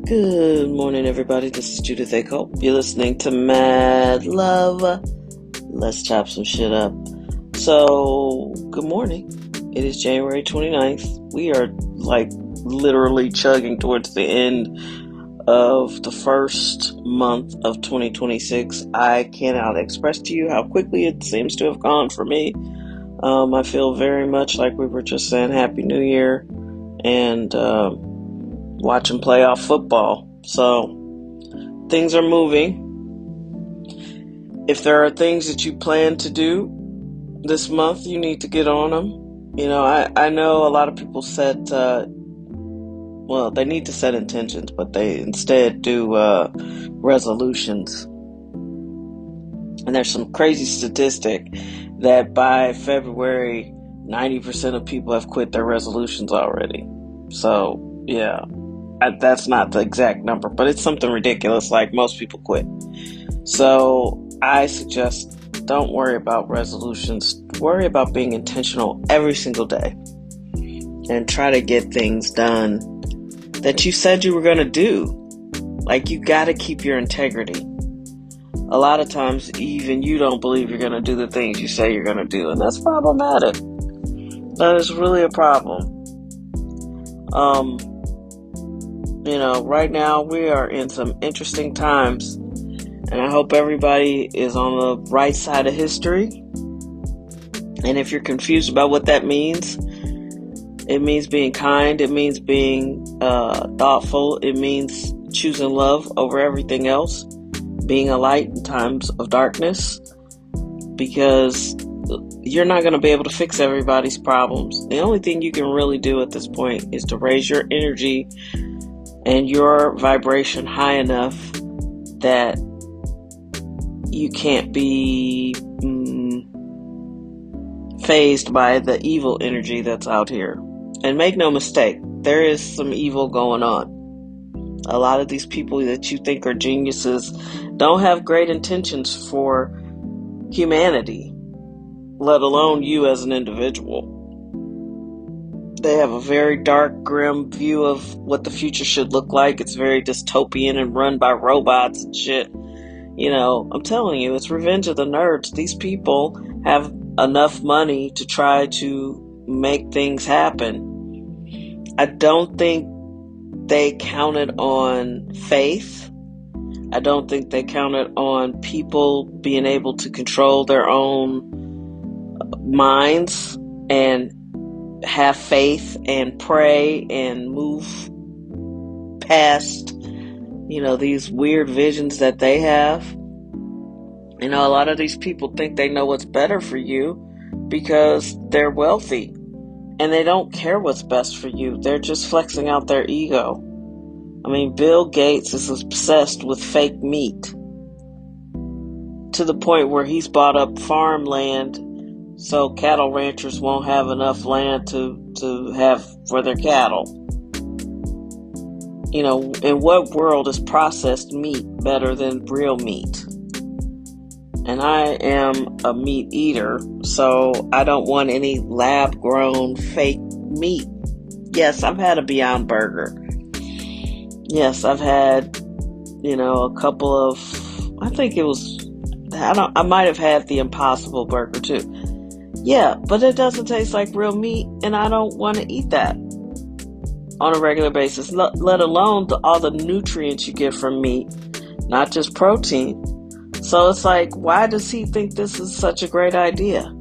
Good morning, everybody. This is Judith A. Cole. You're listening to Mad Love. Let's chop some shit up. So, good morning. It is January 29th. We are literally chugging towards the end of the first month of 2026. I cannot express to you how quickly it seems to have gone for me. I feel very much like we were just saying Happy New Year and watching playoff football. So things are moving. If there are things that you plan to do this month, you need to get on them. You know, I know a lot of people set, they need to set intentions, but they instead do resolutions. And there's some crazy statistic that by February, 90% of people have quit their resolutions already. So, yeah. That's not the exact number, but it's something ridiculous, like most people quit. So I suggest don't worry about resolutions. Worry about being intentional every single day and try to get things done that you said you were going to do. Like, you got to keep your integrity. A lot of times, even you don't believe you're going to do the things you say you're going to do, and that's problematic. That is really a problem. Right now we are in some interesting times, and I hope everybody is on the right side of history. And if you're confused about what that means, it means being kind, it means being thoughtful, it means choosing love over everything else, being a light in times of darkness, because you're not going to be able to fix everybody's problems. The only thing you can really do at this point is to raise your energy and your vibration high enough that you can't be fazed by the evil energy that's out here. And make no mistake, there is some evil going on. A lot of these people that you think are geniuses don't have great intentions for humanity, let alone you as an individual. They have a very dark, grim view of what the future should look like. It's very dystopian and run by robots and shit. You know, I'm telling you, it's Revenge of the Nerds. These people have enough money to try to make things happen. I don't think they counted on faith. I don't think they counted on people being able to control their own minds and have faith and pray and move past, these weird visions that they have. A lot of these people think they know what's better for you because they're wealthy and they don't care what's best for you. They're just flexing out their ego. Bill Gates is obsessed with fake meat to the point where he's bought up farmland so cattle ranchers won't have enough land to have for their cattle. In what world is processed meat better than real meat? And I am a meat eater, so I don't want any lab-grown fake meat. Yes, I've had a Beyond Burger. Yes, I've had, a couple of, I might have had the Impossible Burger too. Yeah, but it doesn't taste like real meat, and I don't want to eat that on a regular basis, let alone all the nutrients you get from meat, not just protein. So it's like, why does he think this is such a great idea?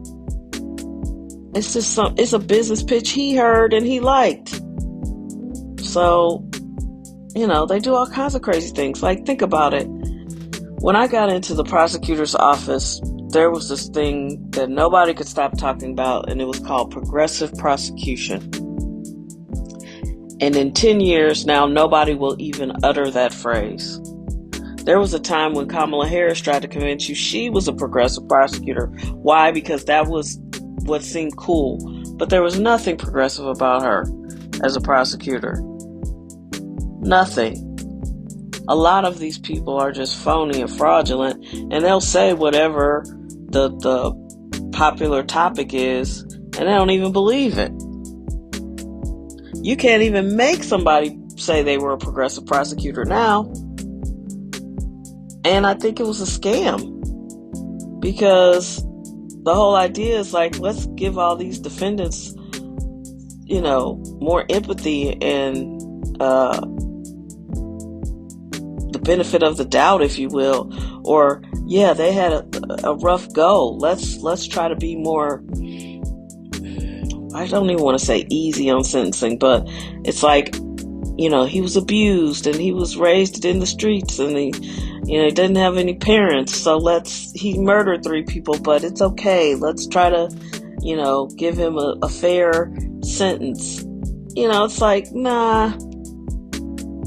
It's just it's a business pitch he heard and he liked. So, they do all kinds of crazy things. Like, think about it. When I got into the prosecutor's office, there was this thing that nobody could stop talking about, and it was called progressive prosecution. And in 10 years now, nobody will even utter that phrase. There was a time when Kamala Harris tried to convince you she was a progressive prosecutor. Why? Because that was what seemed cool. But there was nothing progressive about her as a prosecutor. Nothing. A lot of these people are just phony and fraudulent, and they'll say whatever the popular topic is, and they don't even believe it. You can't even make somebody say they were a progressive prosecutor now. And I think it was a scam, because the whole idea is like, let's give all these defendants, more empathy and the benefit of the doubt, if you will. Or, yeah, they had a rough go. Let's try to be more, I don't even want to say easy on sentencing, but it's like, he was abused and he was raised in the streets, and he didn't have any parents. So he murdered 3 people, but it's okay. Let's try to, give him a fair sentence. It's like, nah.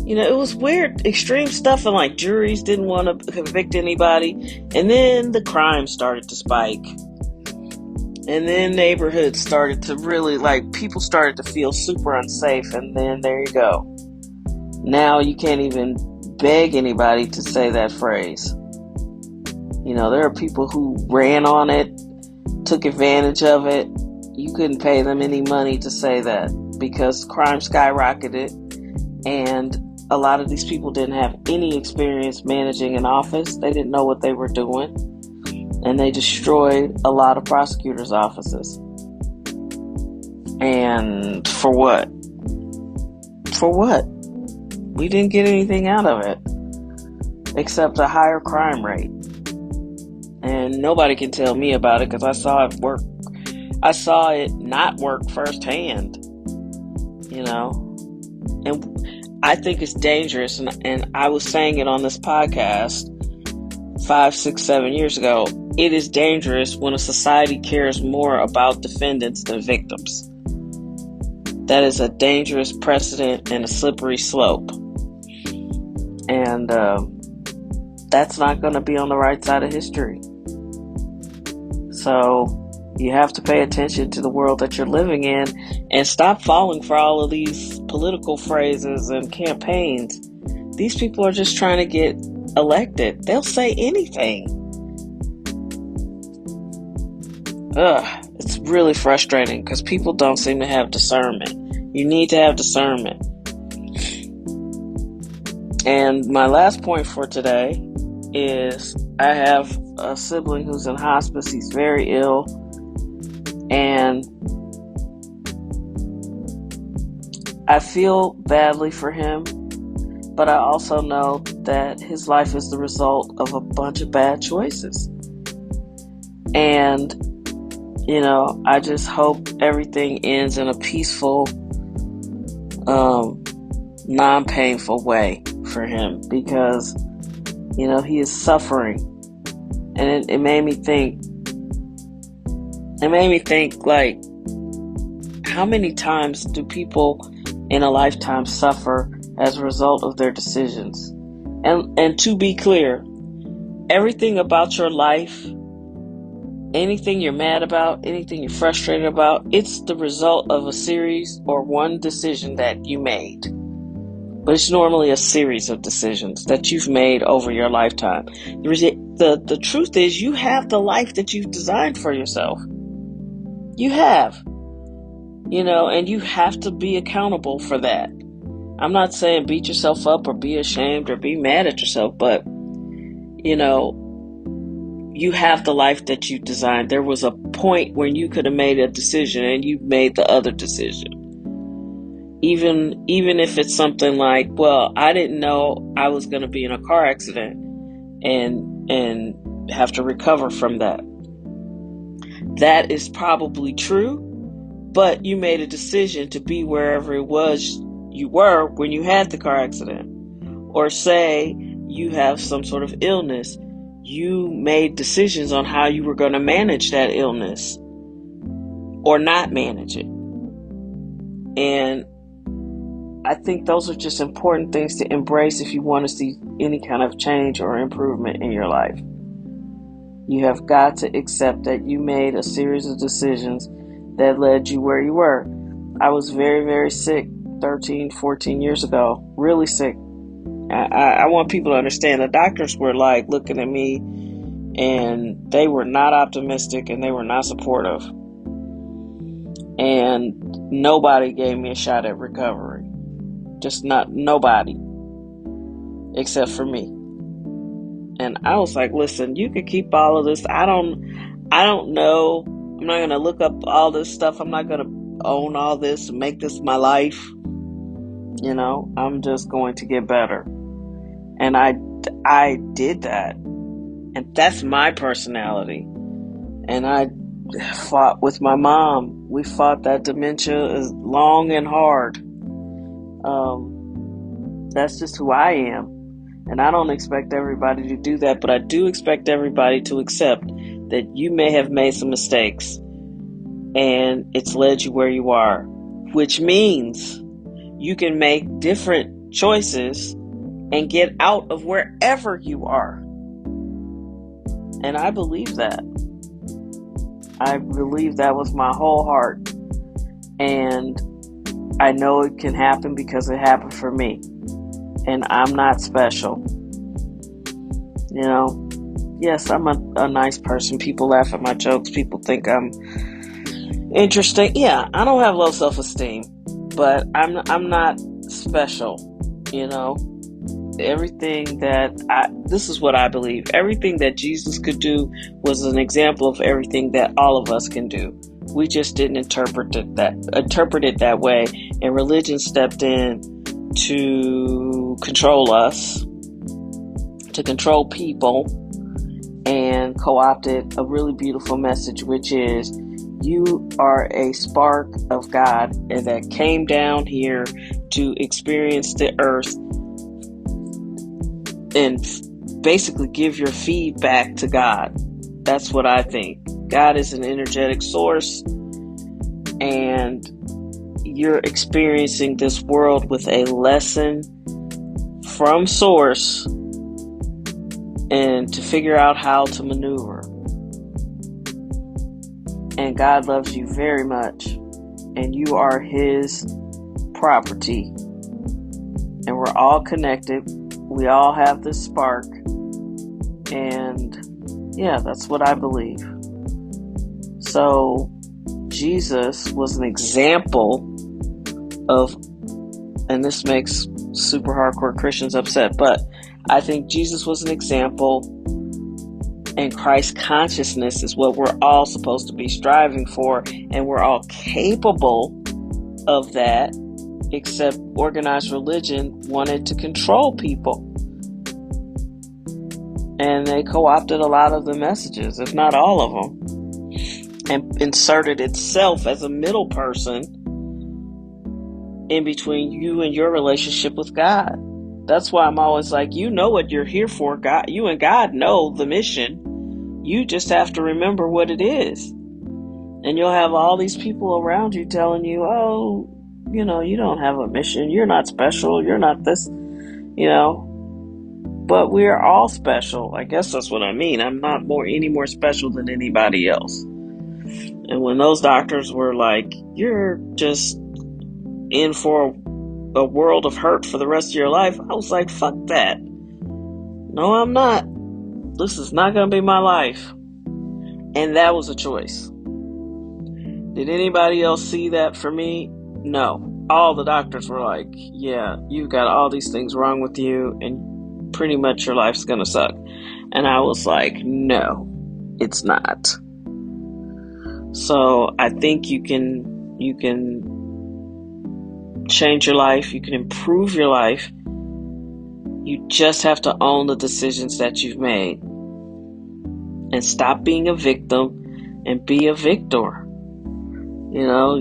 It was weird, extreme stuff, and like juries didn't want to convict anybody. And then the crime started to spike. And then neighborhoods started to really, people started to feel super unsafe. And then there you go. Now you can't even beg anybody to say that phrase. There are people who ran on it, took advantage of it. You couldn't pay them any money to say that, because crime skyrocketed, and a lot of these people didn't have any experience managing an office. They didn't know what they were doing, and they destroyed a lot of prosecutors' offices. And for what? For what? We didn't get anything out of it except a higher crime rate. And nobody can tell me about it, because I saw it work. I saw it not work firsthand, and I think it's dangerous. And I was saying it on this podcast 5, 6, 7 years ago. It is dangerous when a society cares more about defendants than victims. That is a dangerous precedent and a slippery slope. And that's not going to be on the right side of history. So you have to pay attention to the world that you're living in, and stop falling for all of these political phrases and campaigns. These people are just trying to get elected. They'll say anything. It's really frustrating, because people don't seem to have discernment. You need to have discernment. And my last point for today is, I have a sibling who's in hospice. He's very ill. And I feel badly for him, but I also know that his life is the result of a bunch of bad choices. And, I just hope everything ends in a peaceful, non-painful way for him, because, he is suffering. And it made me think, like, how many times do people in a lifetime suffer as a result of their decisions? And to be clear, everything about your life, anything you're mad about, anything you're frustrated about, it's the result of a series or one decision that you made. But it's normally a series of decisions that you've made over your lifetime. The truth is, you have the life that you've designed for yourself. You have. And you have to be accountable for that. I'm not saying beat yourself up or be ashamed or be mad at yourself, but, you have the life that you designed. There was a point when you could have made a decision and you made the other decision. Even if it's something like, well, I didn't know I was going to be in a car accident and have to recover from that. That is probably true, but you made a decision to be wherever it was you were when you had the car accident. Or say you have some sort of illness. You made decisions on how you were going to manage that illness or not manage it. And I think those are just important things to embrace if you want to see any kind of change or improvement in your life. You have got to accept that you made a series of decisions that led you where you were. I was very, very sick 13, 14 years ago. Really sick. I want people to understand, the doctors were like looking at me, and they were not optimistic and they were not supportive. And nobody gave me a shot at recovery. Just not nobody except for me. And I was like, listen, you can keep all of this. I don't know. I'm not going to look up all this stuff. I'm not going to own all this and make this my life. You know, I'm just going to get better. And I did that. And that's my personality. And I fought with my mom. We fought that dementia as long and hard. That's just who I am. And I don't expect everybody to do that, but I do expect everybody to accept that you may have made some mistakes and it's led you where you are, which means you can make different choices and get out of wherever you are. And I believe that. I believe that with my whole heart. And I know it can happen because it happened for me. And I'm not special. You know, yes, I'm a nice person. People laugh at my jokes. People think I'm interesting. Yeah, I don't have low self-esteem, but I'm not special. You know, this is what I believe. Everything that Jesus could do was an example of everything that all of us can do. We just didn't interpret it that way, and religion stepped in to control us, to control people, and co-opted a really beautiful message, which is you are a spark of God and that came down here to experience the earth and basically give your feedback to God. That's what I think. God is an energetic source, and you're experiencing this world with a lesson from source and to figure out how to maneuver. And God loves you very much, and you are His property, and we're all connected. We all have this spark, and yeah, that's what I believe. So Jesus was an example of, and this makes super hardcore Christians upset, but I think Jesus was an example, and Christ consciousness is what we're all supposed to be striving for, and we're all capable of that, except organized religion wanted to control people. And they co-opted a lot of the messages, if not all of them, and inserted itself as a middle person in between you and your relationship with God. That's why I'm always like, you know what you're here for. God, you and God know the mission. You just have to remember what it is. And you'll have all these people around you telling you, oh, you know, you don't have a mission. You're not special. You're not this, you know. But we're all special. I guess that's what I mean. I'm not any more special than anybody else. And when those doctors were like, you're just in for a world of hurt for the rest of your life, I was like, fuck that. No, I'm not. This is not going to be my life. And that was a choice. Did anybody else see that for me? No. All the doctors were like, yeah, you've got all these things wrong with you, and pretty much your life's going to suck. And I was like, no, it's not. So I think you can change your life. You can improve your life. You just have to own the decisions that you've made and stop being a victim and be a victor. You know,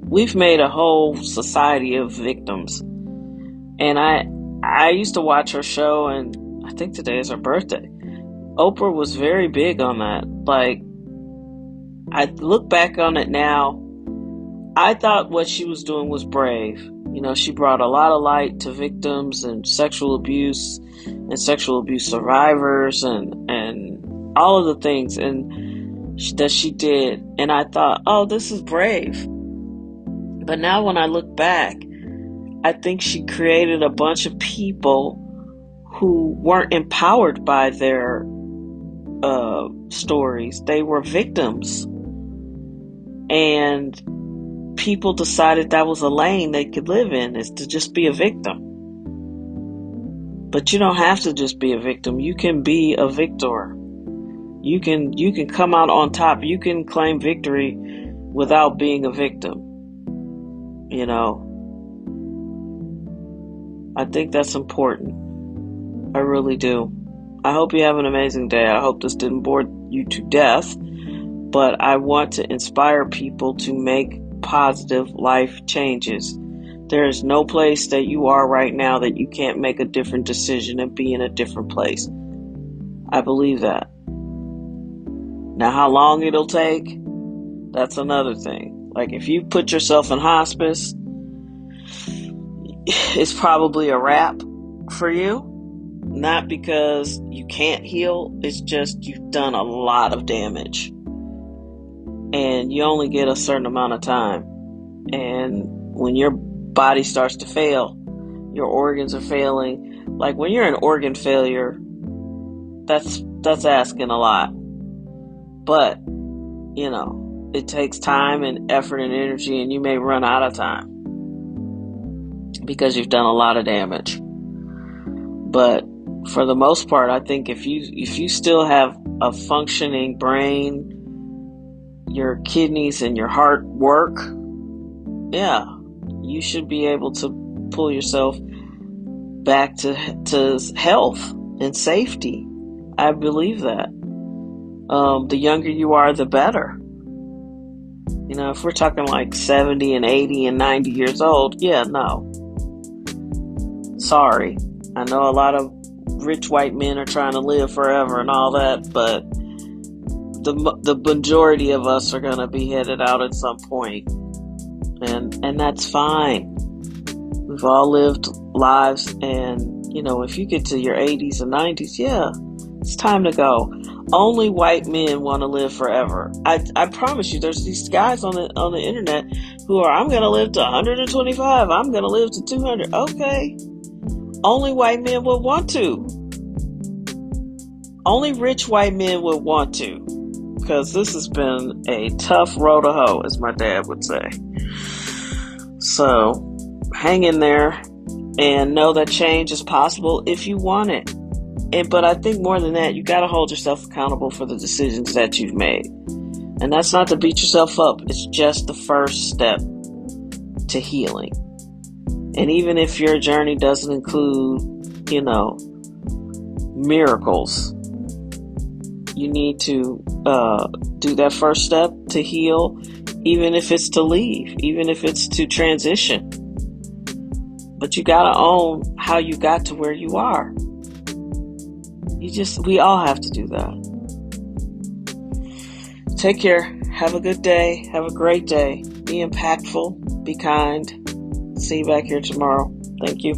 we've made a whole society of victims. And I used to watch her show, and I think today is her birthday. Oprah was very big on that. Like, I look back on it now, I thought what she was doing was brave. You know, she brought a lot of light to victims and sexual abuse and sexual abuse survivors and all of the things that she did. And I thought, oh, this is brave. But now when I look back, I think she created a bunch of people who weren't empowered by their stories. They were victims. And people decided that was a lane they could live in, is to just be a victim. But you don't have to just be a victim. You can be a victor. You can come out on top. You can claim victory without being a victim. You know, I think that's important. I really do. I hope you have an amazing day. I hope this didn't bore you to death, but I want to inspire people to make positive life changes. There is no place that you are right now that you can't make a different decision and be in a different place. I believe that. Now, how long it'll take, that's another thing. Like, if you put yourself in hospice, it's probably a wrap for you. Not because you can't heal, it's just you've done a lot of damage. And you only get a certain amount of time. And when your body starts to fail, your organs are failing. Like, when you're an organ failure, that's asking a lot. But, you know, it takes time and effort and energy, and you may run out of time because you've done a lot of damage. But for the most part, I think if you still have a functioning brain, your kidneys and your heart work, yeah, you should be able to pull yourself back to health and safety. I believe that. The younger you are, the better. You know, if we're talking like 70 and 80 and 90 years old, yeah, no. Sorry. I know a lot of rich white men are trying to live forever and all that, but the majority of us are going to be headed out at some point. And that's fine. We've all lived lives, and, you know, if you get to your 80s and 90s, yeah, it's time to go. Only white men want to live forever. I promise you, there's these guys on the internet who are, I'm going to live to 125. I'm going to live to 200. Okay. Only white men would want to. Only rich white men would want to. Because this has been a tough road to hoe, as my dad would say. So, hang in there and know that change is possible if you want it. But I think more than that, you got to hold yourself accountable for the decisions that you've made. And that's not to beat yourself up. It's just the first step to healing. And even if your journey doesn't include, you know, miracles, you need to do that first step to heal, even if it's to leave, even if it's to transition. But you got to own how you got to where you are. We all have to do that. Take care. Have a good day. Have a great day. Be impactful. Be kind. See you back here tomorrow. Thank you.